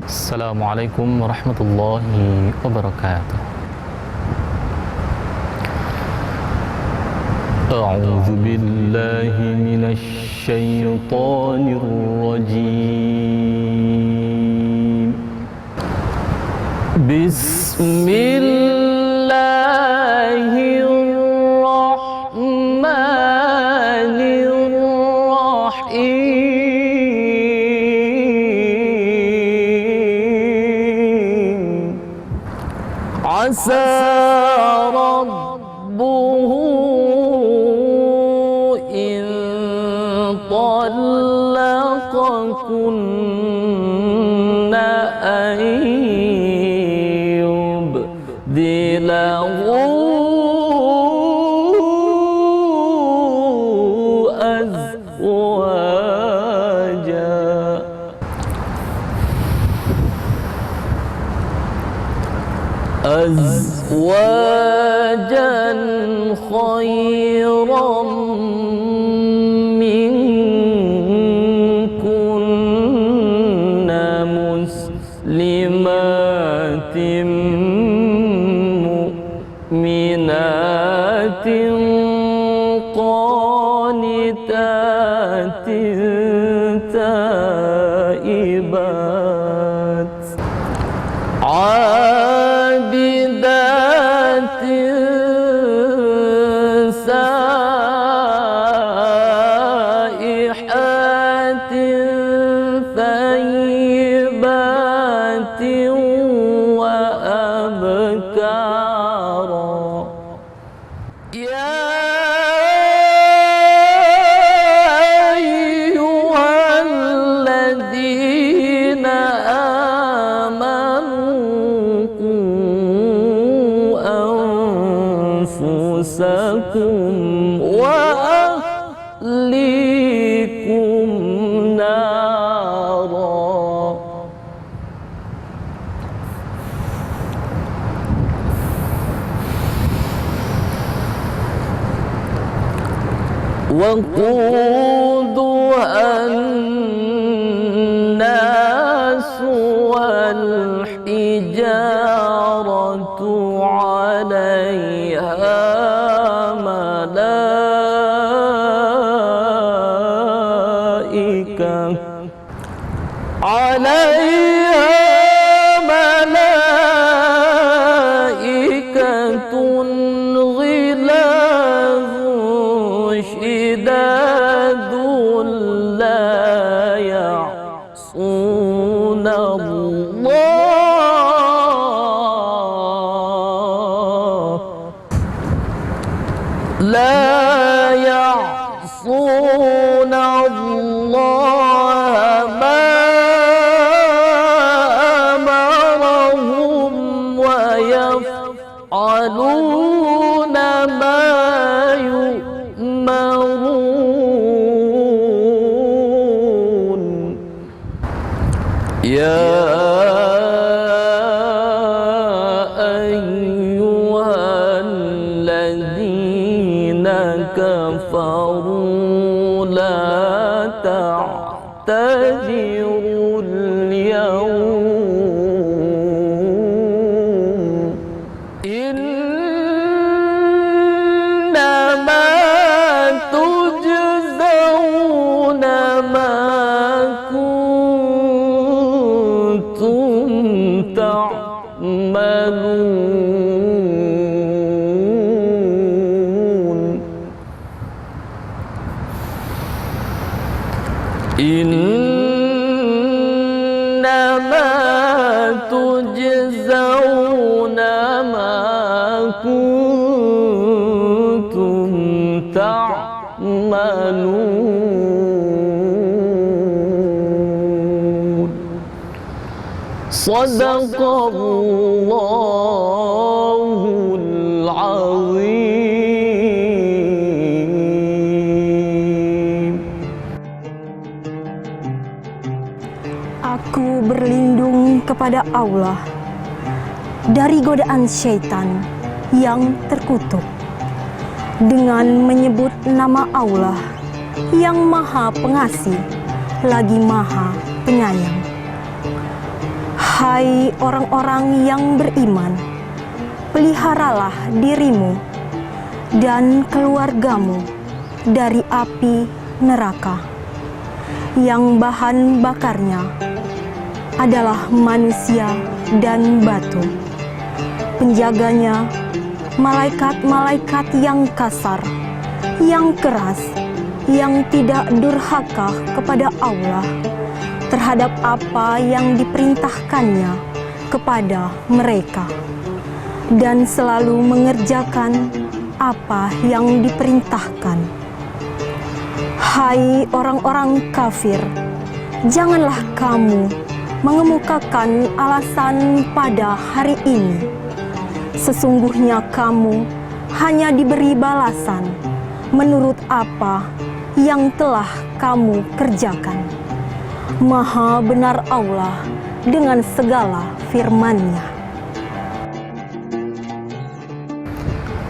Assalamualaikum warahmatullahi wabarakatuh. A'udzu billahi minasy syaithanir rajim. Bismillahirrahmanirrahim. Asa rabbuhu in طلقكن أن يبدله أزواجا خيرا منكن مسلمات مؤمنات قانتات تائبات عابدات سائحات ثيبات وأبكارا يا أيها الذين آمنوا أنفسكم وأهليكم نارا وقودها الناس والحجارة عليها ملائكة غلاظ شداد لا يعصون الله ما أمرهم ويفعلون ما يؤمرون يا أيها الذين كفروا لا تعتذروا اليوم إنما تجزون ما كنتم تعملون إنما تجزون ما كنتم تعملون صدق الله العظيم. Aku berlindung kepada Allah dari godaan syaitan yang terkutuk dengan menyebut nama Allah yang Maha Pengasih lagi Maha Penyayang. Hai orang-orang yang beriman, peliharalah dirimu dan keluargamu dari api neraka yang bahan bakarnya adalah manusia dan batu. Penjaganya malaikat-malaikat yang kasar, yang keras, yang tidak durhaka kepada Allah terhadap apa yang diperintahkannya kepada mereka, dan selalu mengerjakan apa yang diperintahkan. Hai orang-orang kafir, janganlah kamu mengemukakan alasan pada hari ini. Sesungguhnya kamu hanya diberi balasan menurut apa yang telah kamu kerjakan. Maha benar Allah dengan segala firman-Nya.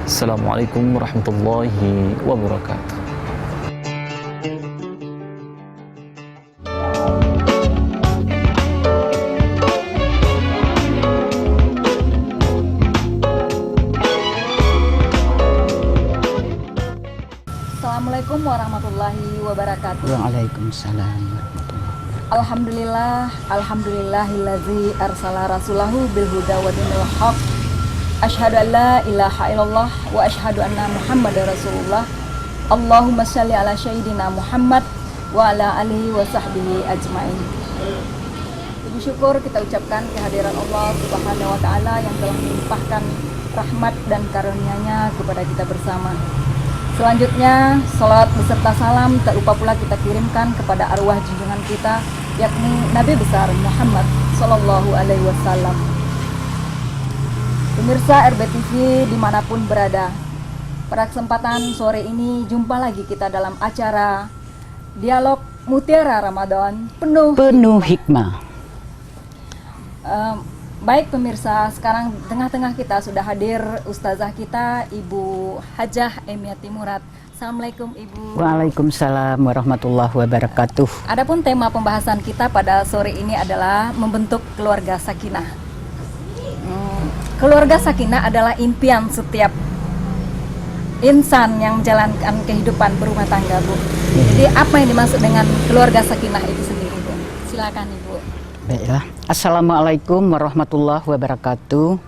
Assalamualaikum warahmatullahi wabarakatuh. Assalamualaikum warahmatullahi wabarakatuh. Waalaikumsalam. Alhamdulillah, alhamdulillahillazi arsala rasulahu bil huda wa dinil haq. Asyhadu an la ilaha illallah wa asyhadu anna Muhammadar Rasulullah. Allahumma shalli ala sayyidina Muhammad wa ala alihi wa sahbihi ajmain. Puji syukur kita ucapkan kehadiran Allah Subhanahu wa taala yang telah melimpahkan rahmat dan karunia-Nya kepada kita bersama. Selanjutnya, salat beserta salam tak lupa pula kita kirimkan kepada arwah junjungan kita, yakni Nabi besar Muhammad Sallallahu Alaihi Wasallam. Pemirsa RBTV dimanapun berada, pada kesempatan sore ini jumpa lagi kita dalam acara Dialog Mutiara Ramadan penuh hikmah. Baik pemirsa, sekarang tengah-tengah kita sudah hadir Ustazah kita, Ibu Hajah Emiati Murad. Assalamualaikum Ibu. Waalaikumsalam warahmatullahi wabarakatuh. Adapun tema pembahasan kita pada sore ini adalah membentuk keluarga sakinah. Keluarga sakinah adalah impian setiap insan yang menjalankan kehidupan berumah tangga, Bu. Jadi apa yang dimaksud dengan keluarga sakinah itu sendiri, Bu? Silakan Ibu. Baiklah. Assalamualaikum warahmatullahi wabarakatuh.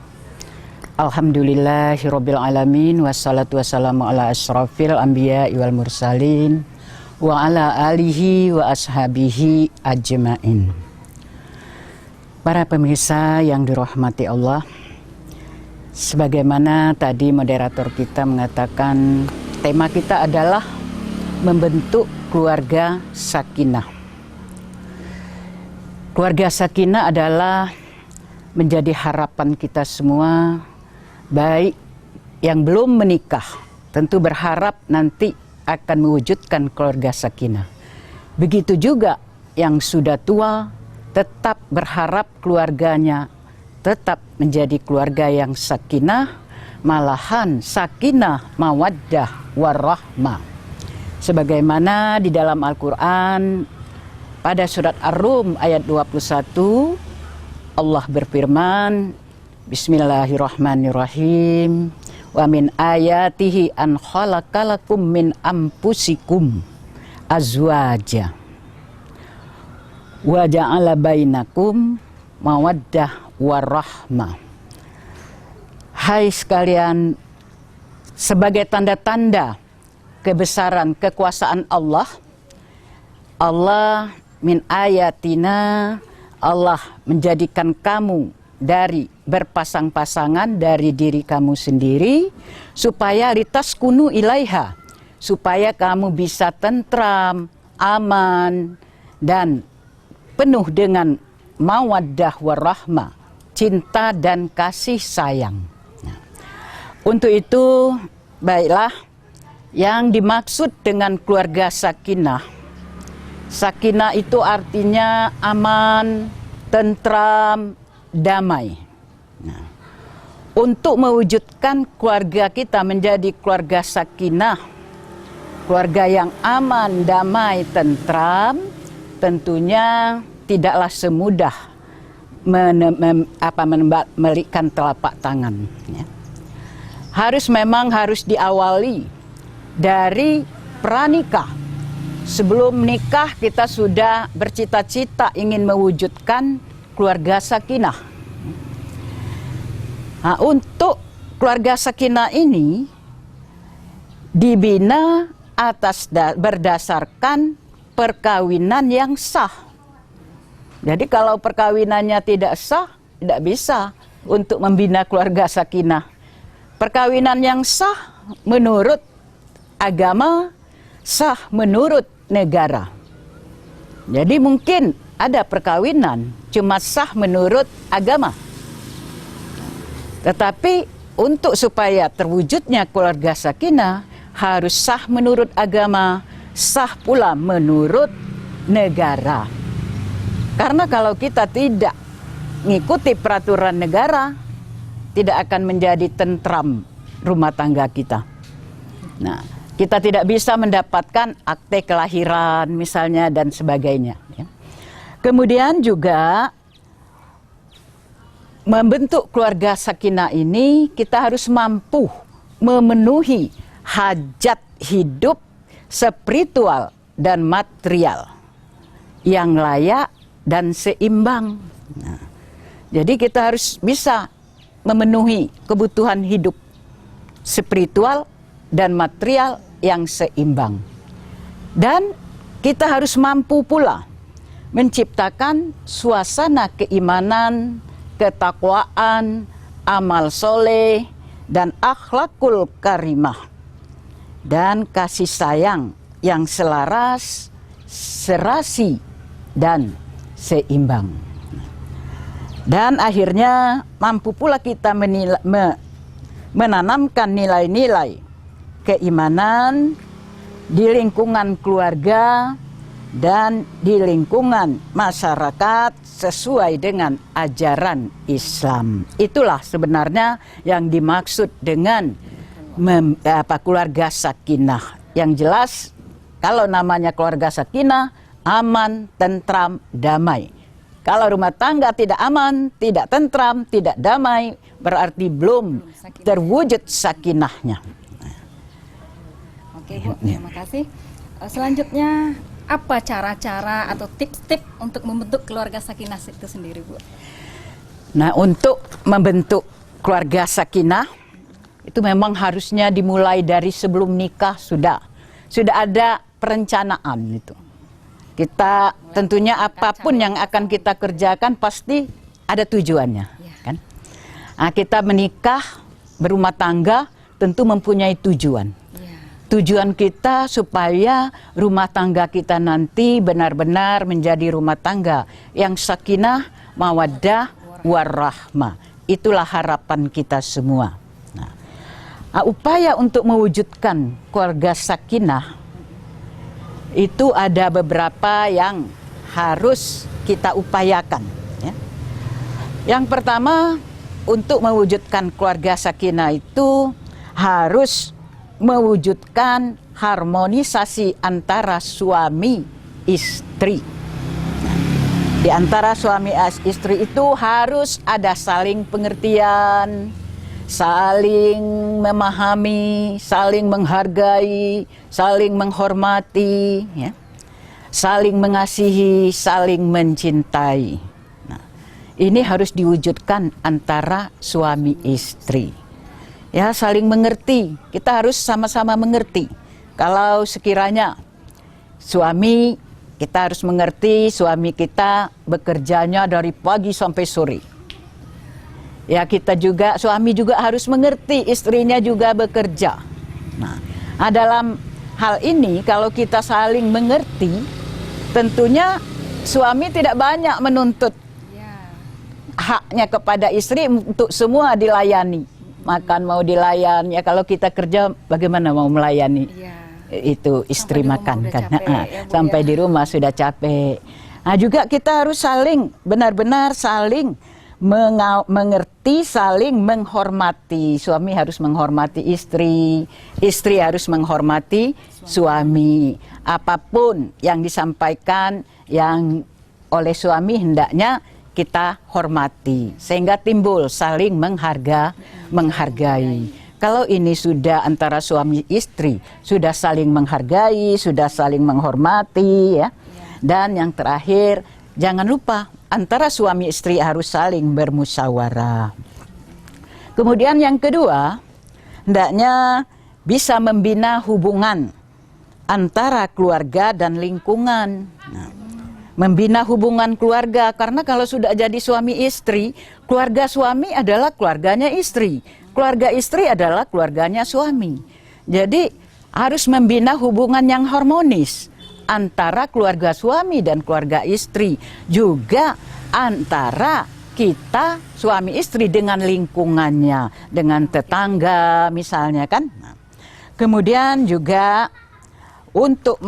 Alhamdulillahirabbil alamin wassalatu wassalamu ala asyrafil anbiya'i wal mursalin wa ala alihi wa ashabihi ajmain. Para pemirsa yang dirahmati Allah, sebagaimana tadi moderator kita mengatakan, tema kita adalah membentuk keluarga sakinah. Keluarga sakinah adalah menjadi harapan kita semua, baik yang belum menikah tentu berharap nanti akan mewujudkan keluarga sakinah. Begitu juga yang sudah tua tetap berharap keluarganya tetap menjadi keluarga yang sakinah, malahan sakinah, mawaddah, warahmah. Sebagaimana di dalam Al-Quran pada surat Ar-Rum ayat 21, Allah berfirman, Bismillahirrahmanirrahim, wa min ayatihi an khalaqalakum min anfusikum azwaja wa ja'ala bainakum mawaddah warahmah. Hai sekalian, sebagai tanda-tanda kebesaran kekuasaan Allah min ayatina, Allah menjadikan kamu dari berpasang-pasangan dari diri kamu sendiri supaya litaskunu ilaiha, supaya kamu bisa tentram, aman dan penuh dengan mawaddah warahmah, cinta dan kasih sayang. Nah, untuk itu baiklah yang dimaksud dengan keluarga sakinah. Sakinah itu artinya aman, tentram, damai. Nah, untuk mewujudkan keluarga kita menjadi keluarga sakinah, keluarga yang aman, damai, tentram, tentunya tidaklah semudah memberikan telapak tangan. Ya. Harus diawali dari pranikah. Sebelum menikah kita sudah bercita-cita ingin mewujudkan keluarga sakinah. Nah, untuk keluarga sakinah ini dibina berdasarkan perkawinan yang sah. Jadi kalau perkawinannya tidak sah, tidak bisa untuk membina keluarga sakinah. Perkawinan yang sah menurut agama, sah menurut negara. Jadi mungkin ada perkawinan cuma sah menurut agama. Tetapi untuk supaya terwujudnya keluarga sakinah harus sah menurut agama, sah pula menurut negara. Karena kalau kita tidak mengikuti peraturan negara, tidak akan menjadi tentram rumah tangga kita. Nah, kita tidak bisa mendapatkan akte kelahiran misalnya dan sebagainya. Ya. Kemudian juga membentuk keluarga sakinah ini kita harus mampu memenuhi hajat hidup spiritual dan material yang layak dan seimbang. Nah, jadi kita harus bisa memenuhi kebutuhan hidup spiritual dan material yang seimbang. Dan kita harus mampu pula menciptakan suasana keimanan, ketakwaan, amal soleh, dan akhlakul karimah. Dan kasih sayang yang selaras, serasi, dan seimbang. Dan akhirnya mampu pula kita menanamkan nilai-nilai keimanan di lingkungan keluarga dan di lingkungan masyarakat sesuai dengan ajaran Islam. Itulah sebenarnya yang dimaksud dengan keluarga sakinah. Yang jelas kalau namanya keluarga sakinah, aman, tentram, damai. Kalau rumah tangga tidak aman, tidak tentram, tidak damai, berarti belum terwujud sakinahnya. Oke Bu, terima kasih. Selanjutnya apa cara-cara atau tips-tips untuk membentuk keluarga sakinah itu sendiri Bu? Nah, untuk membentuk keluarga sakinah itu memang harusnya dimulai dari sebelum nikah sudah ada perencanaan itu. Kita tentunya apapun yang akan kita kerjakan pasti ada tujuannya, kan? Nah, kita menikah, berumah tangga tentu mempunyai tujuan. Tujuan kita supaya rumah tangga kita nanti benar-benar menjadi rumah tangga yang sakinah, mawaddah, warahmah. Itulah harapan kita semua. Nah, upaya untuk mewujudkan keluarga sakinah itu ada beberapa yang harus kita upayakan. Ya. Yang pertama, untuk mewujudkan keluarga sakinah itu harus mewujudkan harmonisasi antara suami istri. Di antara suami istri itu harus ada saling pengertian, saling memahami, saling menghargai, saling menghormati, ya. Saling mengasihi, saling mencintai. Nah, ini harus diwujudkan antara suami istri. Ya, saling mengerti. Kita harus sama-sama mengerti. Kalau sekiranya suami, kita harus mengerti suami kita bekerjanya dari pagi sampai sore. Ya, kita juga, suami juga harus mengerti istrinya juga bekerja. Nah, dalam hal ini kalau kita saling mengerti, tentunya suami tidak banyak menuntut haknya kepada istri untuk semua dilayani. Makan mau dilayan, ya kalau kita kerja bagaimana mau melayani itu istri makan kan, sampai di rumah sudah capek. Nah, juga kita harus saling benar-benar saling mengerti, saling menghormati. Suami harus menghormati istri, istri harus menghormati suami. Apapun yang disampaikan yang oleh suami hendaknya kita hormati, sehingga timbul saling menghargai. Kalau ini sudah antara suami istri, sudah saling menghargai, sudah saling menghormati, ya. Dan yang terakhir, jangan lupa antara suami istri harus saling bermusyawarah. Kemudian yang kedua, hendaknya bisa membina hubungan antara keluarga dan lingkungan. Nah, membina hubungan keluarga, karena kalau sudah jadi suami istri, keluarga suami adalah keluarganya istri, keluarga istri adalah keluarganya suami. Jadi harus membina hubungan yang harmonis antara keluarga suami dan keluarga istri, juga antara kita suami istri dengan lingkungannya, dengan tetangga misalnya kan. Nah, kemudian juga untuk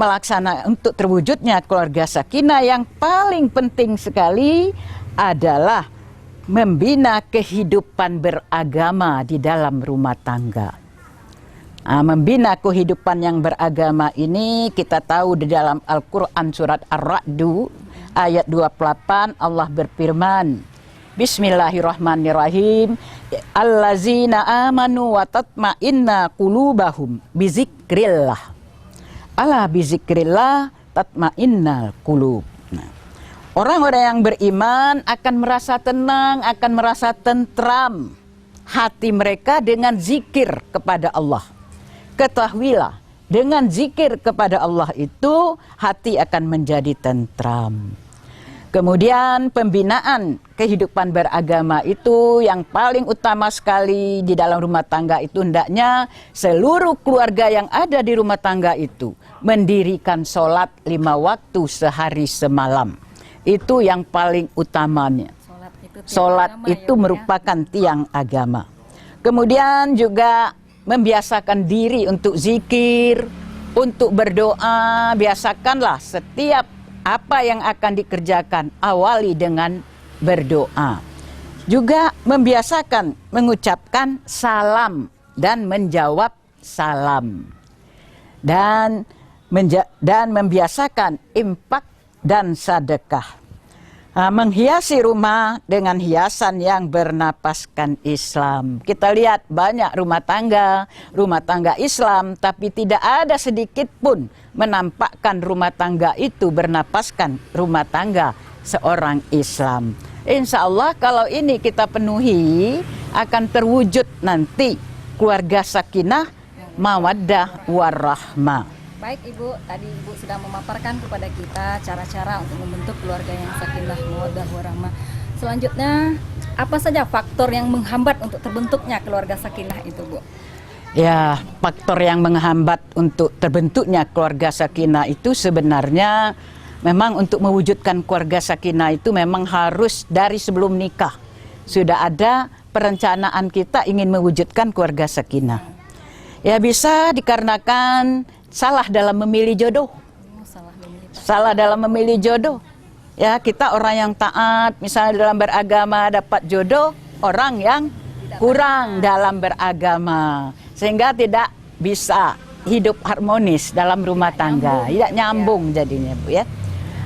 terwujudnya keluarga sakinah, yang paling penting sekali adalah membina kehidupan beragama di dalam rumah tangga. Nah, membina kehidupan yang beragama ini kita tahu di dalam Al-Quran surat Ar-Ra'du ayat 28 Allah berfirman, Bismillahirrahmanirrahim, Allazina amanu wa tatma'inna qulubahum bizikrillah. Ala bizikrillah tatma'innal qulub. Nah, orang-orang yang beriman akan merasa tenang, akan merasa tentram hati mereka dengan zikir kepada Allah. Ketahuilah, dengan zikir kepada Allah itu hati akan menjadi tentram. Kemudian pembinaan kehidupan beragama itu yang paling utama sekali di dalam rumah tangga itu, hendaknya seluruh keluarga yang ada di rumah tangga itu mendirikan sholat 5 waktu sehari semalam. Itu yang paling utamanya. Sholat itu merupakan tiang agama. Kemudian juga membiasakan diri untuk zikir, untuk berdoa. Biasakanlah setiap apa yang akan dikerjakan awali dengan berdoa. Juga membiasakan mengucapkan salam dan menjawab salam. Dan membiasakan infak dan sedekah. Menghiasi rumah dengan hiasan yang bernapaskan Islam. Kita lihat banyak rumah tangga Islam, tapi tidak ada sedikit pun menampakkan rumah tangga itu bernapaskan rumah tangga seorang Islam. Insya Allah kalau ini kita penuhi, akan terwujud nanti keluarga sakinah, mawaddah, warahmah. Baik Ibu, tadi Ibu sudah memaparkan kepada kita cara-cara untuk membentuk keluarga yang sakinah, mawaddah, warahmah. Selanjutnya, apa saja faktor yang menghambat untuk terbentuknya keluarga sakinah itu, Bu? Ya, faktor yang menghambat untuk terbentuknya keluarga sakinah itu sebenarnya memang untuk mewujudkan keluarga sakinah itu memang harus dari sebelum nikah. Sudah ada perencanaan kita ingin mewujudkan keluarga sakinah. Ya, bisa dikarenakan salah dalam memilih jodoh. Salah dalam memilih jodoh. Ya, kita orang yang taat, misalnya dalam beragama dapat jodoh, orang yang kurang dalam beragama. Sehingga tidak bisa hidup harmonis dalam rumah tangga. Tidak nyambung jadinya, Bu, ya.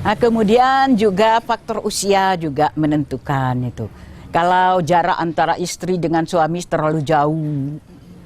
Nah, kemudian juga faktor usia juga menentukan itu. Kalau jarak antara istri dengan suami terlalu jauh,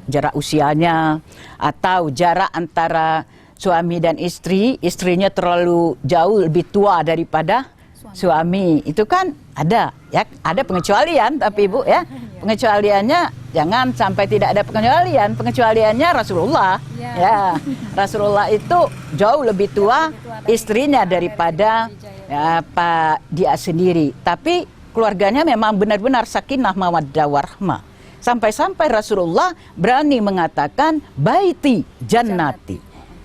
jarak usianya, atau jarak antara suami dan istri, istrinya terlalu jauh lebih tua daripada suami, itu kan ada ya, ada pengecualian, tapi Ibu ya, pengecualiannya jangan sampai tidak ada pengecualian. Pengecualiannya Rasulullah ya, Rasulullah itu jauh lebih tua istrinya daripada ya, dia sendiri, tapi keluarganya memang benar-benar sakinah mawaddah warahmah. Sampai-sampai Rasulullah berani mengatakan baiti jannati,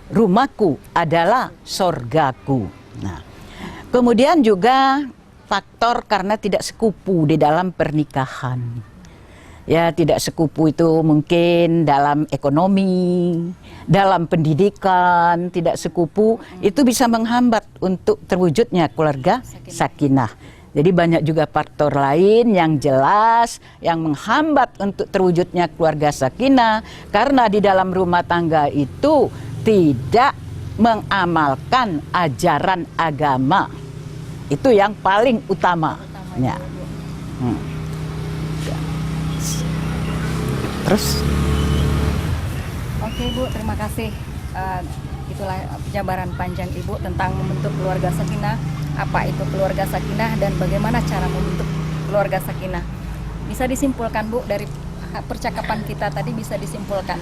rumahku adalah sorgaku. Nah, kemudian juga faktor karena tidak sekupu di dalam pernikahan. Ya, tidak sekupu itu mungkin dalam ekonomi, dalam pendidikan, tidak sekupu, itu bisa menghambat untuk terwujudnya keluarga sakinah. Jadi banyak juga faktor lain yang jelas yang menghambat untuk terwujudnya keluarga sakinah, karena di dalam rumah tangga itu tidak mengamalkan ajaran agama. Itu yang paling utama. Ya. Ya. Terus Oke Bu, terima kasih. Itulah jabaran panjang Ibu tentang membentuk keluarga sakinah. Apa itu keluarga sakinah dan bagaimana cara membentuk keluarga sakinah? Bisa disimpulkan Bu dari percakapan kita tadi, bisa disimpulkan.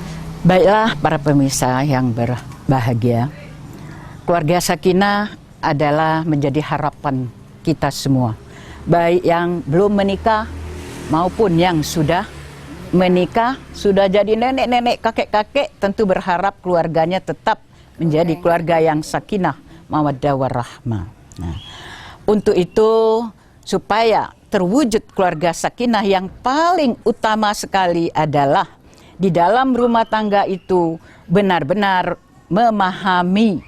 baiklah para pemirsa yang berbahagia. Keluarga sakinah adalah menjadi harapan kita semua. Baik yang belum menikah maupun yang sudah menikah, sudah jadi nenek-nenek, kakek-kakek, tentu berharap keluarganya tetap menjadi keluarga yang sakinah, mawaddah warahmah. Nah, untuk itu supaya terwujud keluarga sakinah, yang paling utama sekali adalah di dalam rumah tangga itu benar-benar memahami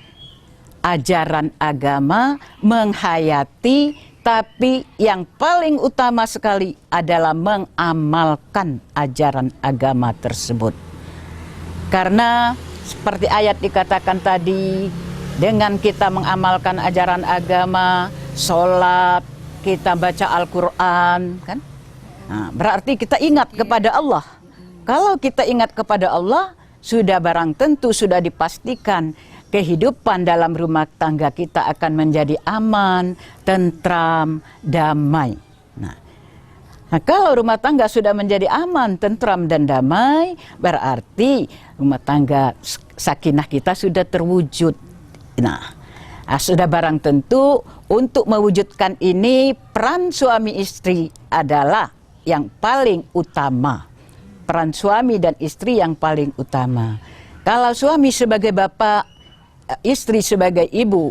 ajaran agama, menghayati, tapi yang paling utama sekali adalah mengamalkan ajaran agama tersebut. Karena seperti ayat dikatakan tadi, dengan kita mengamalkan ajaran agama, sholat, kita baca Al-Quran, kan? Nah, berarti kita ingat kepada Allah. Kalau kita ingat kepada Allah, sudah barang tentu sudah dipastikan kehidupan dalam rumah tangga kita akan menjadi aman, tentram, damai. Nah, kalau rumah tangga sudah menjadi aman, tentram, dan damai, berarti rumah tangga sakinah kita sudah terwujud. Nah, sudah barang tentu untuk mewujudkan ini, peran suami istri adalah yang paling utama. Peran suami dan istri yang paling utama. Kalau suami sebagai bapak, istri sebagai ibu,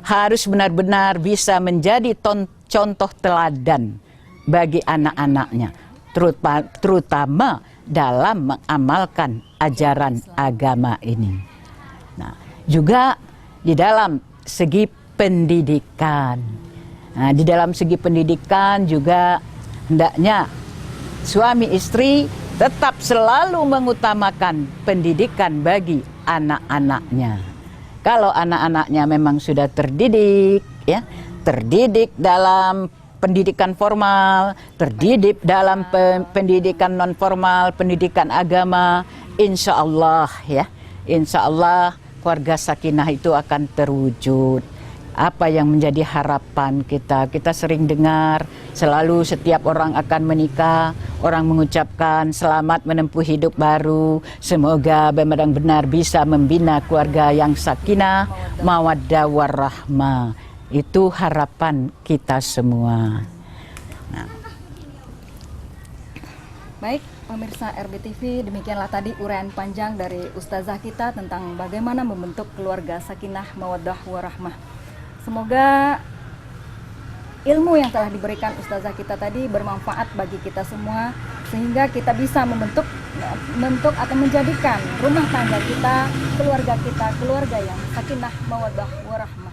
harus benar-benar bisa menjadi contoh teladan bagi anak-anaknya, terutama dalam mengamalkan ajaran agama ini. Nah, juga di dalam segi pendidikan. Nah, di dalam segi pendidikan juga hendaknya suami istri tetap selalu mengutamakan pendidikan bagi anak-anaknya. Kalau anak-anaknya memang sudah terdidik, ya, terdidik dalam pendidikan formal, terdidik dalam pendidikan non formal, pendidikan agama, insya Allah, ya, insya Allah keluarga sakinah itu akan terwujud. Apa yang menjadi harapan kita? Kita sering dengar selalu setiap orang akan menikah, orang mengucapkan selamat menempuh hidup baru. Semoga benar-benar bisa membina keluarga yang sakinah, mawaddah warahmah. Itu harapan kita semua. Nah. Baik, pemirsa RBTV, demikianlah tadi uraian panjang dari ustazah kita tentang bagaimana membentuk keluarga sakinah, mawaddah warahmah. Semoga ilmu yang telah diberikan ustazah kita tadi bermanfaat bagi kita semua, sehingga kita bisa membentuk atau menjadikan rumah tangga kita, keluarga yang sakinah, mawaddah warahmah.